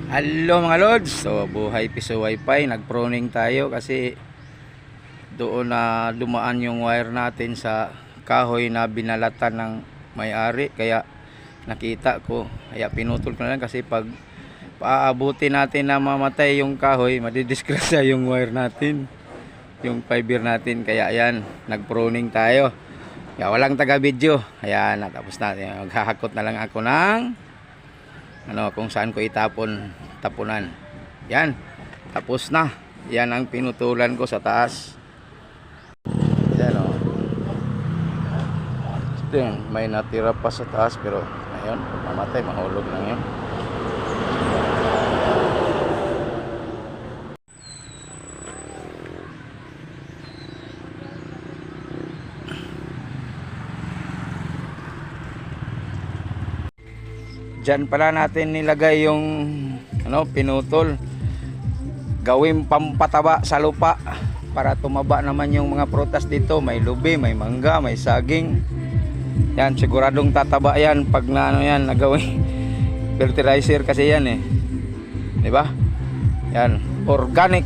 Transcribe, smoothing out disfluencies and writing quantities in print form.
Hello mga lods, so buhay piso wifi, nag-proning tayo kasi doon na dumaan yung wire natin sa kahoy na binalatan ng may-ari, kaya nakita ko, kaya pinutol ko na lang kasi pag paaabutin natin na mamatay yung kahoy, madidisgrasya yung wire natin, yung fiber natin, kaya yan, nag-proning tayo. Kaya walang taga-video, ayan, natapos natin, maghahakot na lang ako ng kung saan ko tapunan. Yan, tapos na. Yan ang pinutulan ko sa taas. Yan o. May natira pa sa taas, pero ayun, mamatay, mahulog lang yun. Diyan pala natin nilagay yung pinutol. Gawing pampataba sa lupa para tumaba naman yung mga prutas dito. May lubi, may mangga, may saging. Yan, siguradong tataba yan pag yan nagawing fertilizer kasi yan eh. 'Di ba? Yan, organic